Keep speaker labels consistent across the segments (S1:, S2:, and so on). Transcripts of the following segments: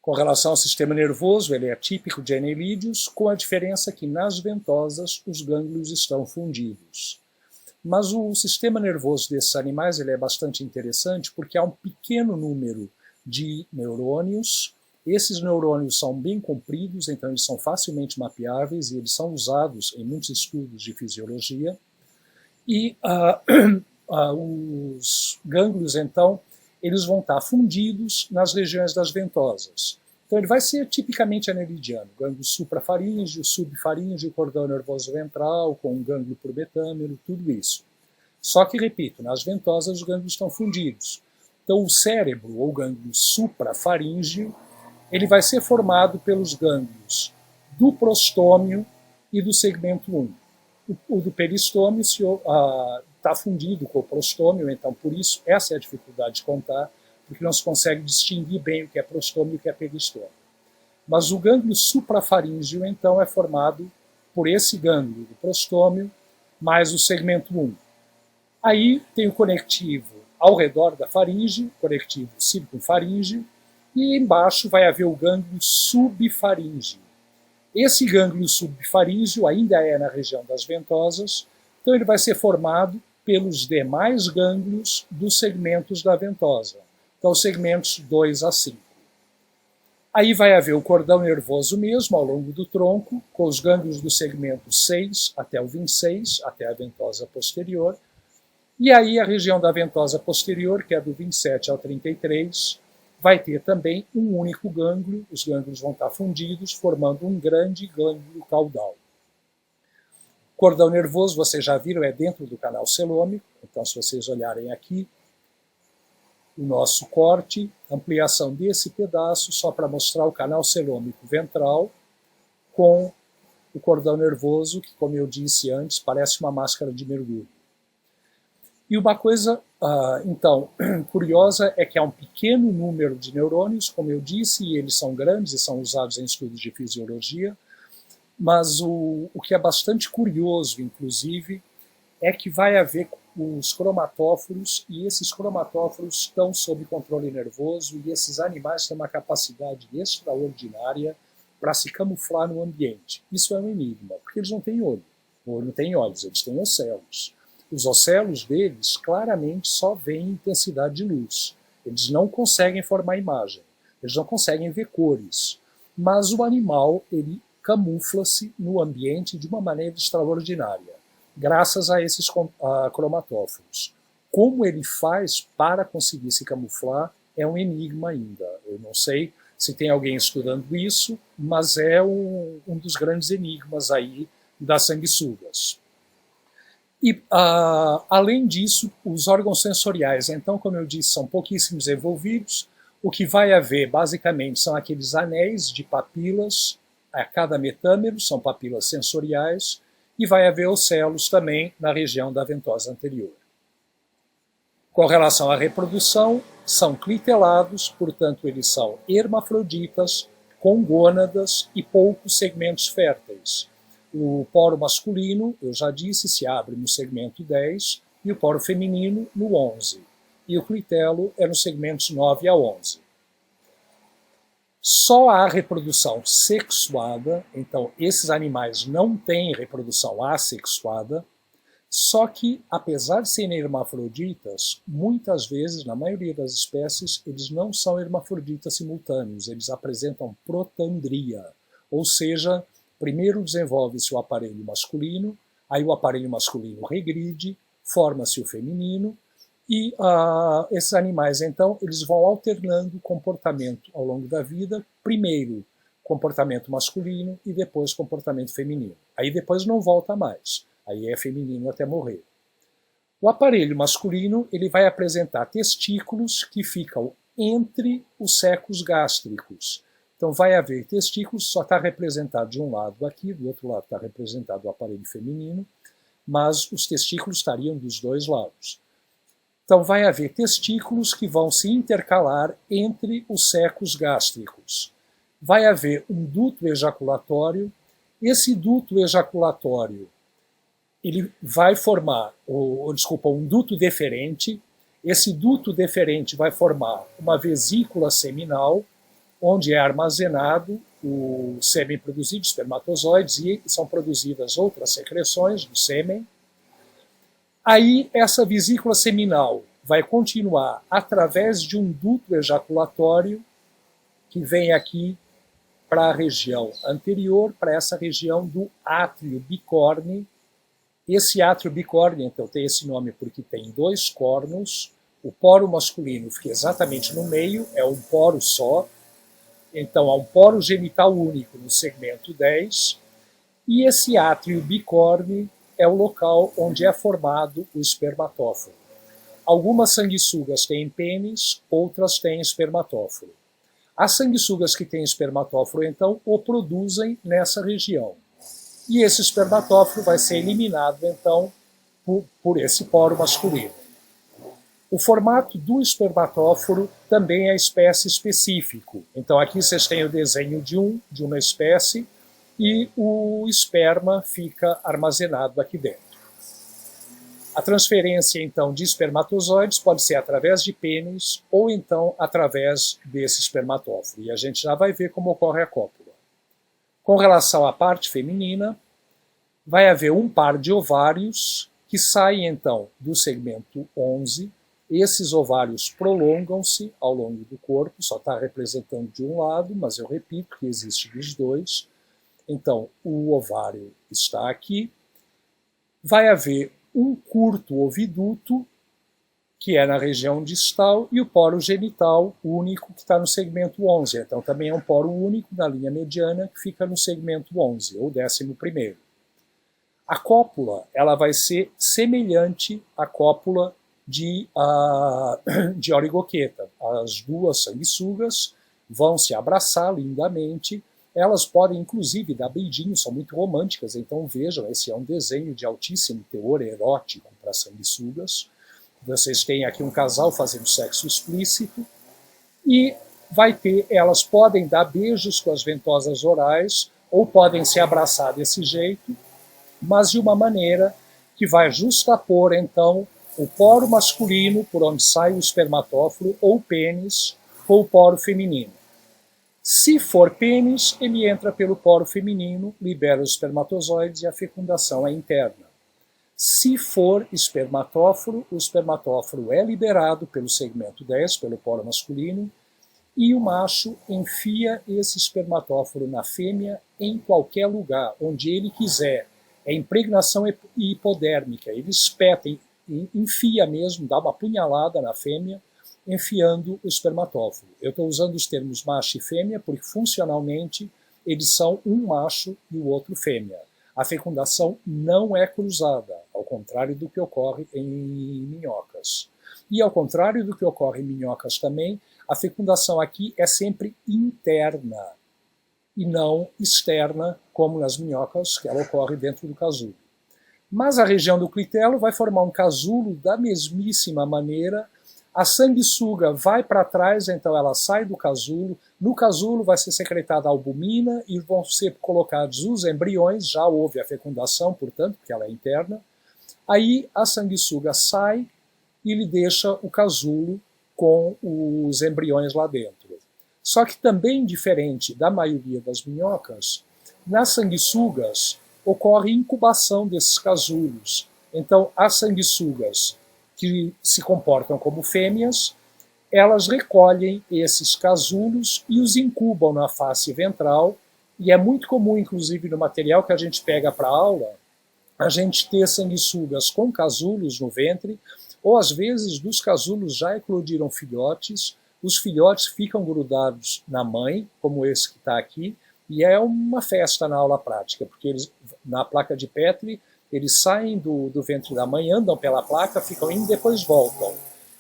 S1: Com relação ao sistema nervoso, ele é típico de anelídeos, com a diferença que nas ventosas os gânglios estão fundidos. Mas o sistema nervoso desses animais ele é bastante interessante porque há um pequeno número de neurônios. Esses neurônios são bem compridos, então eles são facilmente mapeáveis e eles são usados em muitos estudos de fisiologia. E os gânglios, então, eles vão estar fundidos nas regiões das ventosas. Então ele vai ser tipicamente anelidiano, gânglio suprafaríngeo, subfaríngeo, cordão nervoso ventral, com um gânglio por metâmero, tudo isso. Só que, repito, nas ventosas os gânglios estão fundidos. Então o cérebro, ou gânglio suprafaríngeo, ele vai ser formado pelos gânglios do prostômio e do segmento 1. O do peristômio está fundido com o prostômio, então por isso essa é a dificuldade de contar, porque não se consegue distinguir bem o que é prostômio e o que é peristômio. Mas o gânglio suprafaríngeo, então, é formado por esse gânglio do prostômio mais o segmento 1. Aí tem o conectivo ao redor da faringe, conectivo circunfaríngeo, e embaixo vai haver o gânglio subfaríngeo. Esse gânglio subfaríngeo ainda é na região das ventosas, então ele vai ser formado pelos demais gânglios dos segmentos da ventosa. Então, segmentos 2 a 5. Aí vai haver o cordão nervoso mesmo, ao longo do tronco, com os gânglios do segmento 6 até o 26, até a ventosa posterior. E aí a região da ventosa posterior, que é do 27 ao 33, vai ter também um único gânglio, os gânglios vão estar fundidos, formando um grande gânglio caudal. Cordão nervoso, vocês já viram, é dentro do canal celômico, então se vocês olharem aqui, o nosso corte, ampliação desse pedaço, só para mostrar o canal celômico ventral, com o cordão nervoso, que, como eu disse antes, parece uma máscara de mergulho. E uma coisa, então, curiosa é que há um pequeno número de neurônios, como eu disse, e eles são grandes e são usados em estudos de fisiologia, mas o que é bastante curioso, inclusive, é que vai haver os cromatóforos, e esses cromatóforos estão sob controle nervoso, e esses animais têm uma capacidade extraordinária para se camuflar no ambiente. Isso é um enigma, porque eles não têm olho, ou não têm olhos, eles têm ocelos. Os ocelos deles claramente só veem intensidade de luz. Eles não conseguem formar imagem, eles não conseguem ver cores. Mas o animal, ele camufla-se no ambiente de uma maneira extraordinária, graças a esses cromatóforos. Como ele faz para conseguir se camuflar é um enigma ainda. Eu não sei se tem alguém estudando isso, mas é um dos grandes enigmas aí das sanguessugas. E, além disso, os órgãos sensoriais, então, como eu disse, são pouquíssimos envolvidos. O que vai haver, basicamente, são aqueles anéis de papilas a cada metâmero, são papilas sensoriais, e vai haver ocelos também na região da ventosa anterior. Com relação à reprodução, são clitelados, portanto, eles são hermafroditas, com gônadas e poucos segmentos férteis. O poro masculino, eu já disse, se abre no segmento 10 e o poro feminino no 11. E o clitelo é nos segmentos 9 a 11. Só há reprodução sexuada, então esses animais não têm reprodução assexuada, só que, apesar de serem hermafroditas, muitas vezes, na maioria das espécies, eles não são hermafroditas simultâneos, eles apresentam protandria, ou seja, primeiro desenvolve-se o aparelho masculino, aí o aparelho masculino regride, forma-se o feminino, e esses animais, então, eles vão alternando o comportamento ao longo da vida, primeiro comportamento masculino e depois comportamento feminino. Aí depois não volta mais, aí é feminino até morrer. O aparelho masculino ele vai apresentar testículos que ficam entre os secos gástricos. Então vai haver testículos, só está representado de um lado aqui, do outro lado está representado o aparelho feminino, mas os testículos estariam dos dois lados. Então vai haver testículos que vão se intercalar entre os secos gástricos. Vai haver um duto ejaculatório. Esse duto ejaculatório ele vai formar, um duto deferente. Esse duto deferente vai formar uma vesícula seminal onde é armazenado o sêmen produzido, espermatozoides, e são produzidas outras secreções do sêmen. Aí essa vesícula seminal vai continuar através de um duto ejaculatório que vem aqui para a região anterior, para essa região do átrio bicórneo. Esse átrio bicórneo, então, tem esse nome porque tem 2 cornos. O poro masculino fica exatamente no meio, é um poro só. Então, há um poro genital único no segmento 10. E esse átrio bicórneo é o local onde é formado o espermatóforo. Algumas sanguessugas têm pênis, outras têm espermatóforo. As sanguessugas que têm espermatóforo, então, o produzem nessa região. E esse espermatóforo vai ser eliminado, então, por esse poro masculino. O formato do espermatóforo também é espécie específico. Então, aqui vocês têm o desenho de uma espécie e o esperma fica armazenado aqui dentro. A transferência, então, de espermatozoides pode ser através de pênis ou, então, através desse espermatóforo. E a gente já vai ver como ocorre a cópula. Com relação à parte feminina, vai haver um par de ovários que saem, então, do segmento 11. Esses ovários prolongam-se ao longo do corpo, só está representando de um lado, mas eu repito que existe dos dois. Então, o ovário está aqui. Vai haver um curto oviduto, que é na região distal, e o poro genital único, que está no segmento 11. Então, também é um poro único na linha mediana, que fica no segmento 11, ou 11º. A cópula ela vai ser semelhante à cópula de Origoqueta. As duas sanguessugas vão se abraçar lindamente. Elas podem, inclusive, dar beijinhos, são muito românticas. Então, vejam, esse é um desenho de altíssimo teor erótico para sanguessugas. Vocês têm aqui um casal fazendo sexo explícito. E elas podem dar beijos com as ventosas orais, ou podem se abraçar desse jeito, mas de uma maneira que vai justapor, então, o poro masculino, por onde sai o espermatóforo, ou pênis, com o poro feminino. Se for pênis, ele entra pelo poro feminino, libera os espermatozoides e a fecundação é interna. Se for espermatóforo, o espermatóforo é liberado pelo segmento 10, pelo poro masculino, e o macho enfia esse espermatóforo na fêmea em qualquer lugar, onde ele quiser. É impregnação hipodérmica, ele espeta, enfia mesmo, dá uma punhalada na fêmea, enfiando o espermatóforo. Eu estou usando os termos macho e fêmea porque funcionalmente eles são um macho e o outro fêmea. A fecundação não é cruzada, ao contrário do que ocorre em minhocas. E ao contrário do que ocorre em minhocas também, a fecundação aqui é sempre interna e não externa, como nas minhocas, que ela ocorre dentro do casulo. Mas a região do clitelo vai formar um casulo da mesmíssima maneira. A sanguessuga vai para trás, então ela sai do casulo. No casulo vai ser secretada a albumina e vão ser colocados os embriões. Já houve a fecundação, portanto, porque ela é interna. Aí a sanguessuga sai e lhe deixa o casulo com os embriões lá dentro. Só que também diferente da maioria das minhocas, nas sanguessugas ocorre incubação desses casulos. Então, as sanguessugas que se comportam como fêmeas, elas recolhem esses casulos e os incubam na face ventral, e é muito comum, inclusive, no material que a gente pega para a aula, a gente ter sanguessugas com casulos no ventre, ou às vezes dos casulos já eclodiram filhotes, os filhotes ficam grudados na mãe, como esse que está aqui, e é uma festa na aula prática, porque eles, na placa de Petri, eles saem do ventre da mãe, andam pela placa, ficam indo e depois voltam.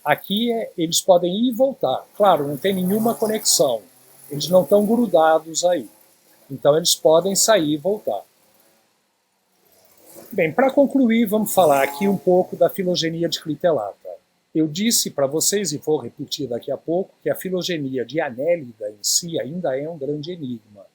S1: Aqui eles podem ir e voltar. Claro, não tem nenhuma conexão. Eles não estão grudados aí. Então eles podem sair e voltar. Bem, para concluir, vamos falar aqui um pouco da filogenia de Clitelata. Eu disse para vocês, e vou repetir daqui a pouco, que a filogenia de Annelida em si ainda é um grande enigma.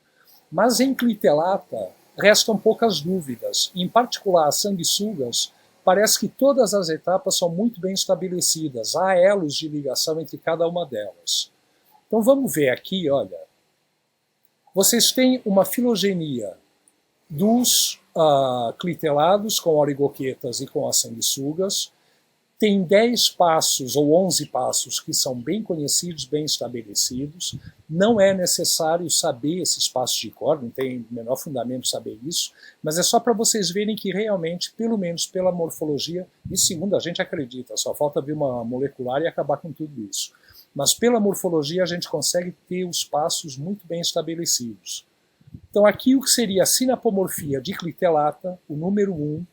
S1: Mas em Clitelata restam poucas dúvidas. Em particular, as sanguessugas, parece que todas as etapas são muito bem estabelecidas. Há elos de ligação entre cada uma delas. Então vamos ver aqui, olha, Vocês têm uma filogenia dos clitelados com oligoquetas e com as sanguessugas. Tem 10 passos ou 11 passos que são bem conhecidos, bem estabelecidos. Não é necessário saber esses passos de cor, não tem o menor fundamento saber isso, mas é só para vocês verem que realmente, pelo menos pela morfologia, e segundo a gente acredita, só falta vir uma molecular e acabar com tudo isso. Mas pela morfologia a gente consegue ter os passos muito bem estabelecidos. Então aqui o que seria a sinapomorfia de clitelata, o número 1,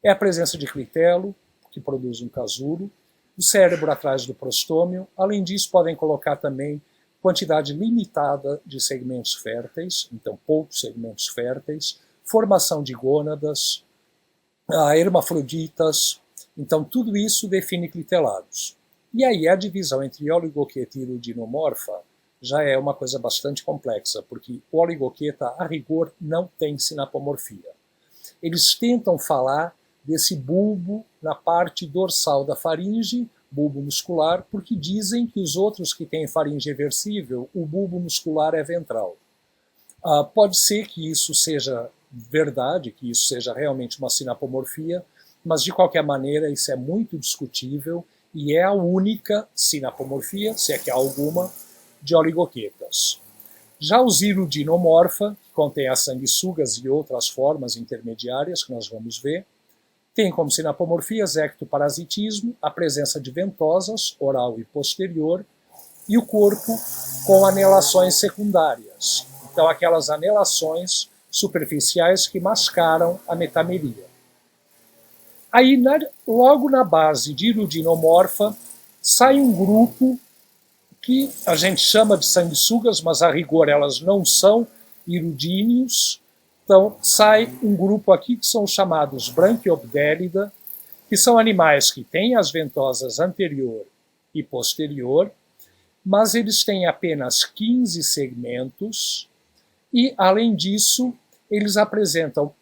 S1: é a presença de clitelo, que produz um casulo, o cérebro atrás do prostômio. Além disso, podem colocar também quantidade limitada de segmentos férteis, então poucos segmentos férteis, formação de gônadas, hermafroditas, então tudo isso define clitelados. E aí a divisão entre oligoqueta e irudinomorfa já é uma coisa bastante complexa, porque o oligoqueta, a rigor, não tem sinapomorfia. Eles tentam falar desse bulbo na parte dorsal da faringe, bulbo muscular, porque dizem que os outros que têm faringe reversível, o bulbo muscular é ventral. Pode ser que isso seja verdade, que isso seja realmente uma sinapomorfia, mas de qualquer maneira isso é muito discutível e é a única sinapomorfia, se é que há alguma, de oligoquetas. Já os irudinomorfa, que contém as sanguessugas e outras formas intermediárias que nós vamos ver, tem como sinapomorfias ectoparasitismo, a presença de ventosas, oral e posterior, e o corpo com anelações secundárias. Então, aquelas anelações superficiais que mascaram a metameria. Aí, logo na base de irudinomorfa, sai um grupo que a gente chama de sanguessugas, mas a rigor elas não são irudíneos. Então, sai um grupo aqui que são os chamados Branchiobdélida, que são animais que têm as ventosas anterior e posterior, mas eles têm apenas 15 segmentos e, além disso, eles apresentam,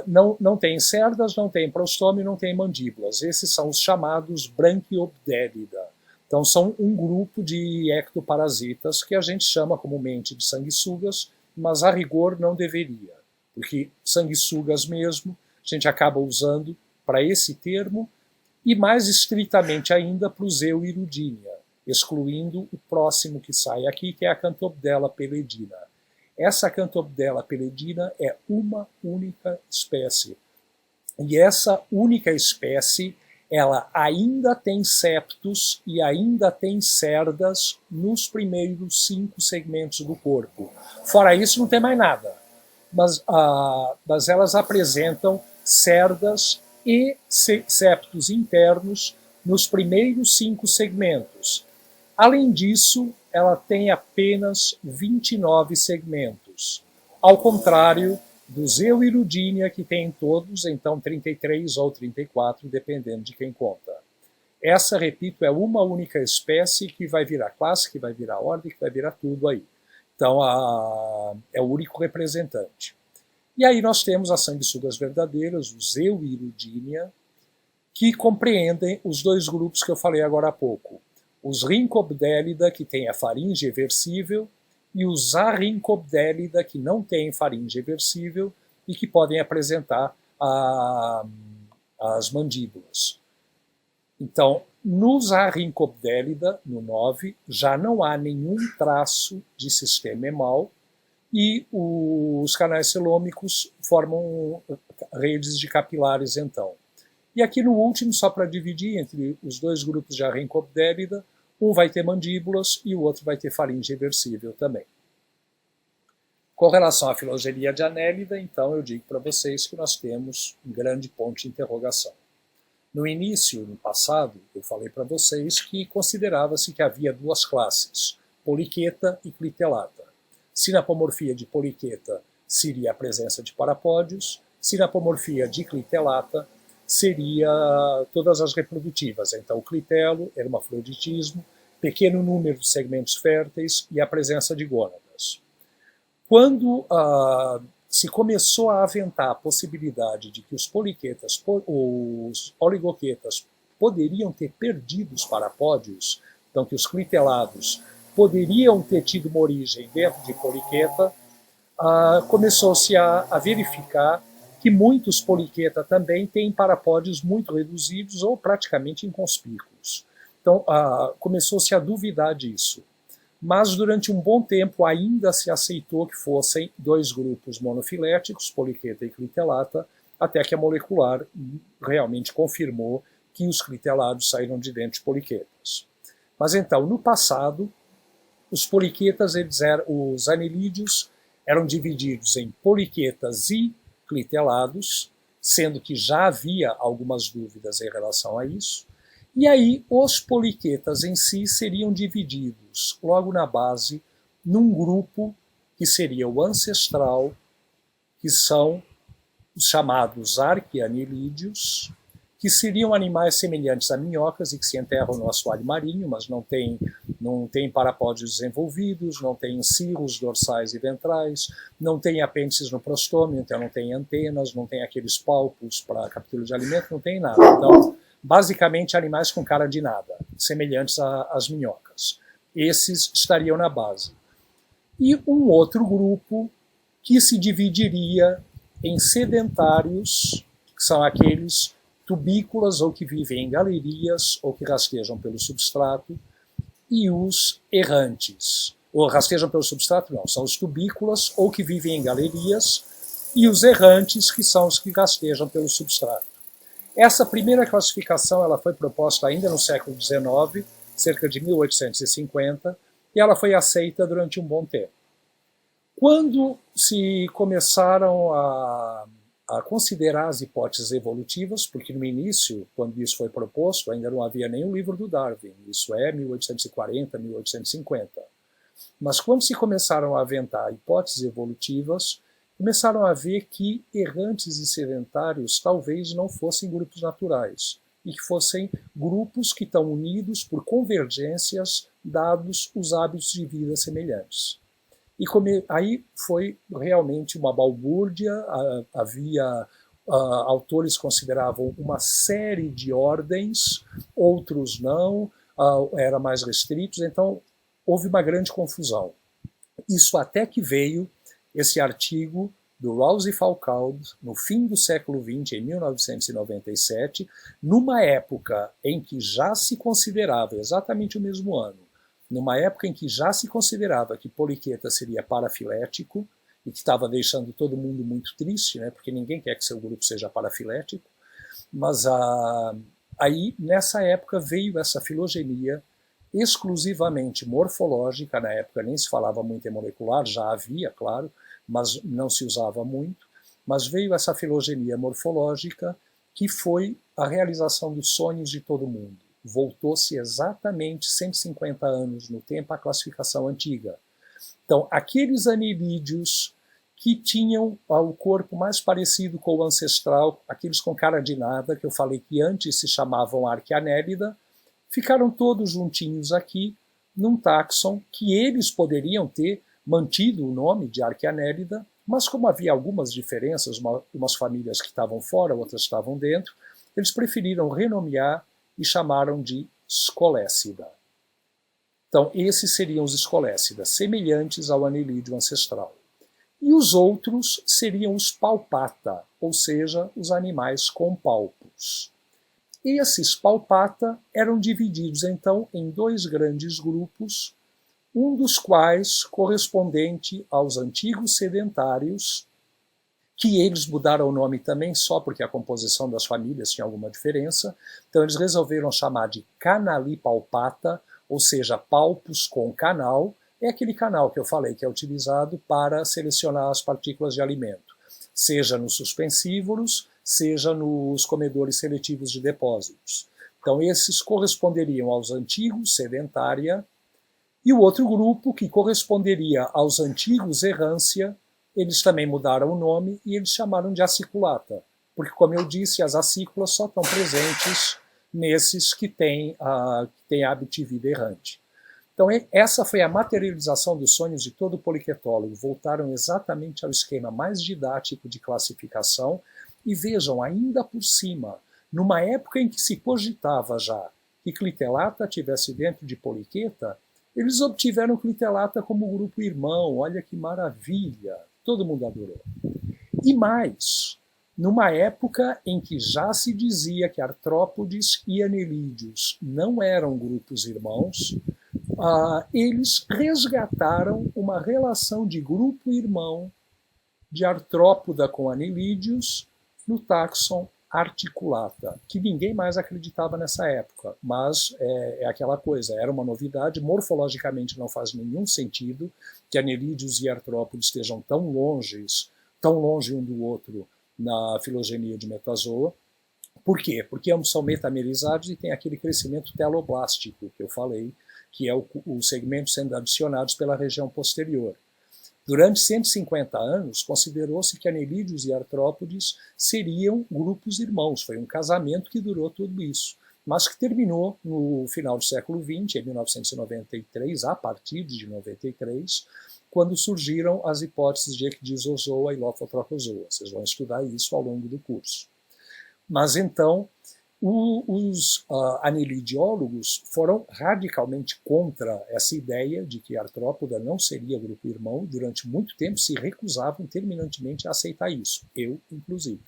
S1: não têm cerdas, não têm prostômio, não têm mandíbulas. Esses são os chamados Branchiobdélida. Então, são um grupo de ectoparasitas que a gente chama comumente de sanguessugas, mas a rigor não deveria. Porque sanguessugas mesmo, a gente acaba usando para esse termo, e mais estritamente ainda para o Zeuirudínia, excluindo o próximo que sai aqui, que é a Cantobdella peledina. Essa Cantobdella peledina é uma única espécie. E essa única espécie, ela ainda tem septos e ainda tem cerdas nos primeiros 5 segmentos do corpo. Fora isso, não tem mais nada. Mas elas apresentam cerdas e septos internos nos primeiros 5 segmentos. Além disso, ela tem apenas 29 segmentos, ao contrário do Zeuirudínia, que tem todos, então 33 ou 34, dependendo de quem conta. Essa, repito, é uma única espécie que vai virar classe, que vai virar ordem, que vai virar tudo aí. Então, é o único representante. E aí nós temos as sanguessugas verdadeiras, o Zeuirudínia, que compreendem os 2 grupos que eu falei agora há pouco. Os Rhincobdélida, que tem a faringe reversível, e os Arrincobdélida, que não têm faringe reversível e que podem apresentar as mandíbulas. Então, nos Arrincobdélida, no 9, já não há nenhum traço de sistema hemal e os canais celômicos formam redes de capilares, então. E aqui no último, só para dividir entre os 2 grupos de Arrincobdélida, um vai ter mandíbulas e o outro vai ter faringe reversível também. Com relação à filogenia de Annelida, então eu digo para vocês que nós temos um grande ponto de interrogação. No início, no passado, eu falei para vocês que considerava-se que havia 2 classes, poliqueta e clitelata. Sinapomorfia de poliqueta seria a presença de parapódios, sinapomorfia de clitelata seria todas as reprodutivas, então o clitelo, hermafroditismo, pequeno número de segmentos férteis e a presença de gônadas. Quando se começou a aventar a possibilidade de que os poliquetas, os oligoquetas, poderiam ter perdido os parapódios, então que os clitelados poderiam ter tido uma origem dentro de poliqueta, começou-se a verificar que muitos poliqueta também têm parapódios muito reduzidos ou praticamente inconspícuos. Então, começou-se a duvidar disso. Mas durante um bom tempo ainda se aceitou que fossem dois grupos monofiléticos, poliqueta e clitelata, até que a molecular realmente confirmou que os clitelados saíram de dentro de poliquetas. Mas então, no passado, os poliquetas, os anelídeos, eram divididos em poliquetas e clitelados, sendo que já havia algumas dúvidas em relação a isso. E aí, os poliquetas em si seriam divididos, logo na base, num grupo que seria o ancestral, que são os chamados arqueanelídeos, que seriam animais semelhantes a minhocas e que se enterram no assoalho marinho, mas não têm parapódios desenvolvidos, não têm cirros dorsais e ventrais, não têm apêndices no prostômio, então não têm antenas, não têm aqueles palpos para captura de alimento, não tem nada. Então, basicamente, animais com cara de nada, semelhantes às minhocas. Esses estariam na base. E um outro grupo que se dividiria em sedentários, que são aqueles tubícolas ou que vivem em galerias ou que rastejam pelo substrato, e os errantes. Ou rastejam pelo substrato, não, são os tubícolas ou que vivem em galerias, e os errantes, que são os que rastejam pelo substrato. Essa primeira classificação ela foi proposta ainda no século XIX, cerca de 1850, e ela foi aceita durante um bom tempo. Quando se começaram a considerar as hipóteses evolutivas, porque no início, quando isso foi proposto, ainda não havia nem o livro do Darwin, isso é 1840, 1850. Mas quando se começaram a aventar hipóteses evolutivas, começaram a ver que errantes e sedentários talvez não fossem grupos naturais, e que fossem grupos que estão unidos por convergências dados os hábitos de vida semelhantes. E aí foi realmente uma balbúrdia, havia autores que consideravam uma série de ordens, outros não, era mais restritos, então houve uma grande confusão. Isso até que veio esse artigo do Rouse Falcaud, no fim do século XX, em 1997, numa época em que já se considerava, exatamente o mesmo ano, numa época em que já se considerava que poliqueta seria parafilético, e que estava deixando todo mundo muito triste, né, porque ninguém quer que seu grupo seja parafilético, mas aí, nessa época, veio essa filogenia exclusivamente morfológica, na época nem se falava muito em molecular, já havia, claro, mas não se usava muito, mas veio essa filogenia morfológica que foi a realização dos sonhos de todo mundo. Voltou-se exatamente 150 anos no tempo à classificação antiga. Então, aqueles anelídeos que tinham o corpo mais parecido com o ancestral, aqueles com cara de nada, que eu falei que antes se chamavam arqueanélida, ficaram todos juntinhos aqui, num táxon que eles poderiam ter mantido o nome de arqueanélida, mas como havia algumas diferenças, umas famílias que estavam fora, outras estavam dentro, eles preferiram renomear e chamaram de Scolécida. Então, esses seriam os Scolécidas, semelhantes ao anelídeo ancestral. E os outros seriam os Palpata, ou seja, os animais com palpos. Esses Palpata eram divididos, então, em dois grandes grupos, um dos quais correspondente aos antigos sedentários, que eles mudaram o nome também só porque a composição das famílias tinha alguma diferença, então eles resolveram chamar de Canalipalpata, ou seja, palpos com canal, é aquele canal que eu falei que é utilizado para selecionar as partículas de alimento, seja nos suspensívoros, seja nos comedores seletivos de depósitos. Então esses corresponderiam aos antigos sedentária, e o outro grupo, que corresponderia aos antigos errância, eles também mudaram o nome e eles chamaram de aciculata, porque, como eu disse, as acículas só estão presentes nesses que têm hábito de vida errante. Então, essa foi a materialização dos sonhos de todo poliquetólogo. Voltaram exatamente ao esquema mais didático de classificação e vejam, ainda por cima, numa época em que se cogitava já que clitelata tivesse dentro de poliqueta, eles obtiveram clitelata como grupo irmão, olha que maravilha! Todo mundo adorou. E mais, numa época em que já se dizia que artrópodes e anelídeos não eram grupos irmãos, eles resgataram uma relação de grupo-irmão de artrópoda com anelídeos no taxon Articulata, que ninguém mais acreditava nessa época, mas é aquela coisa, era uma novidade, morfologicamente não faz nenhum sentido que anelídeos e artrópodes estejam tão longe um do outro na filogenia de metazoa. Por quê? Porque ambos são metamerizados e tem aquele crescimento teloblástico que eu falei, que é os segmentos sendo adicionados pela região posterior. Durante 150 anos, considerou-se que anelídeos e artrópodes seriam grupos irmãos. Foi um casamento que durou tudo isso, mas que terminou no final do século XX, em 1993, a partir de 93, quando surgiram as hipóteses de Ecdysozoa e Lophotrochozoa. Vocês vão estudar isso ao longo do curso. Mas então, os anelidiólogos foram radicalmente contra essa ideia de que a artrópoda não seria grupo-irmão. Durante muito tempo se recusavam terminantemente a aceitar isso, eu inclusive.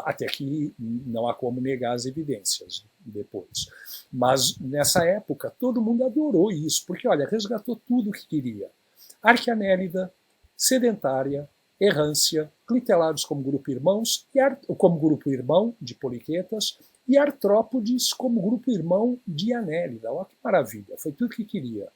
S1: Até que não há como negar as evidências depois. Mas nessa época todo mundo adorou isso, porque olha, resgatou tudo o que queria. Arqueanélida, sedentária, errância, clitelados como grupo-irmão de poliquetas, e artrópodes como grupo-irmão de anélida. Olha que maravilha, foi tudo que queria.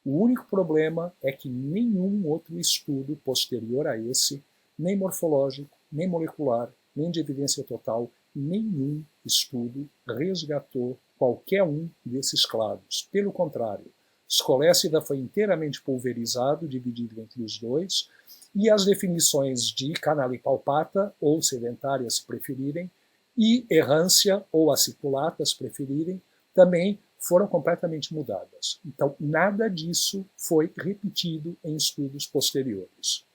S1: O único problema é que nenhum outro estudo posterior a esse, nem morfológico, nem molecular, nem de evidência total, nenhum estudo resgatou qualquer um desses clados. Pelo contrário, Scolecida foi inteiramente pulverizado, dividido entre os dois, e as definições de canalipalpata, ou sedentária se preferirem, e errância, ou aciculata se preferirem, também foram completamente mudadas. Então, nada disso foi repetido em estudos posteriores.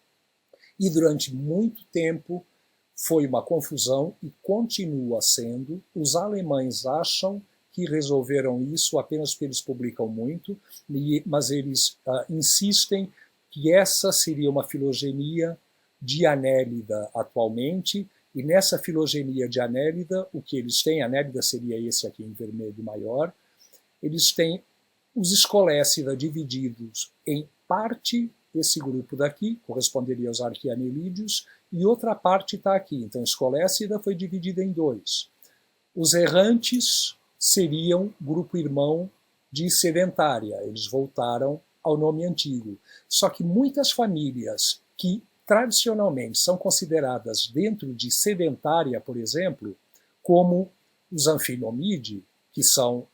S1: E durante muito tempo foi uma confusão e continua sendo. Os alemães acham que resolveram isso apenas porque eles publicam muito, mas eles insistem que essa seria uma filogenia de anélida atualmente, e nessa filogenia de anélida, o que eles têm, anélida seria esse aqui em vermelho maior, eles têm os Scolecida divididos em parte, esse grupo daqui, corresponderia aos arqueanelídeos, e outra parte está aqui. Então, Scolecida foi dividida em dois. Os errantes seriam grupo-irmão de sedentária, eles voltaram ao nome antigo. Só que muitas famílias que tradicionalmente são consideradas dentro de sedentária, por exemplo, como os Amphinomidae, que são,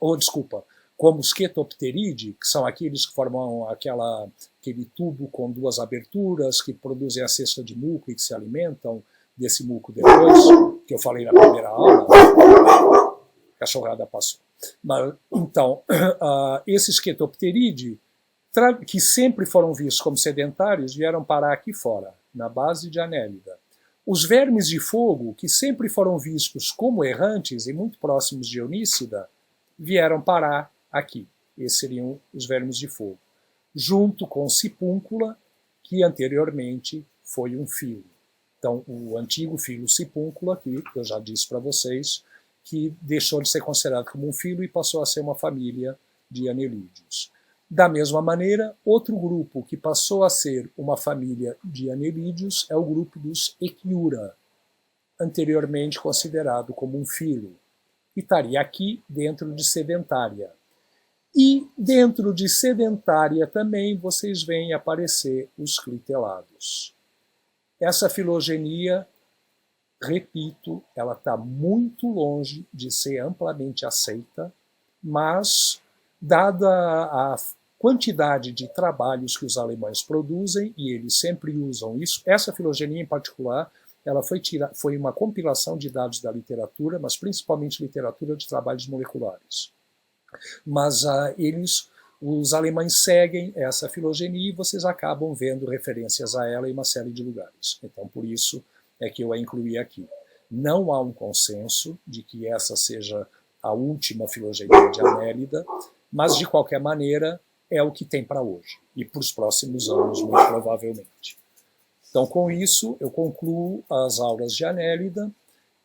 S1: como os Ketopteridae, que são aqueles que formam aquele tubo com duas aberturas, que produzem a cesta de muco e que se alimentam desse muco depois, que eu falei na primeira aula. A cachorrada passou. Então, esses Ketopteridae, que sempre foram vistos como sedentários, vieram parar aqui fora, na base de anélida. Os vermes de fogo, que sempre foram vistos como errantes e muito próximos de Eunícida, vieram parar aqui. Esses seriam os vermes de fogo. Junto com Sipúncula, que anteriormente foi um filo. Então, o antigo filo Sipúncula, que eu já disse para vocês, que deixou de ser considerado como um filo e passou a ser uma família de anelídeos. Da mesma maneira, outro grupo que passou a ser uma família de anelídeos é o grupo dos Echiura, anteriormente considerado como um filo, e estaria aqui dentro de sedentária. E dentro de sedentária também vocês veem aparecer os clitelados. Essa filogenia, repito, ela está muito longe de ser amplamente aceita, mas dada a quantidade de trabalhos que os alemães produzem, e eles sempre usam isso, essa filogenia em particular, ela foi uma compilação de dados da literatura, mas principalmente literatura de trabalhos moleculares. Mas os alemães seguem essa filogenia e vocês acabam vendo referências a ela em uma série de lugares. Então, por isso é que eu a incluí aqui. Não há um consenso de que essa seja a última filogenia de anélida, mas, de qualquer maneira, é o que tem para hoje, e para os próximos anos, muito provavelmente. Então, com isso, eu concluo as aulas de Anélida,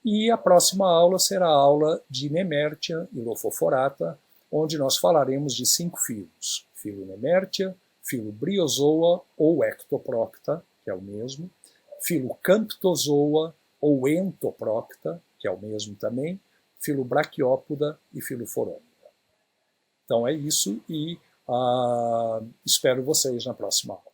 S1: e a próxima aula será a aula de Nemertia e Lophophorata, onde nós falaremos de 5 filos. Filo Nemertia, filo Bryozoa ou Ectoprocta, que é o mesmo, filo Camptozoa ou Entoprocta, que é o mesmo também, filo Brachiópoda e filo Forâmida. Então é isso, e espero vocês na próxima aula.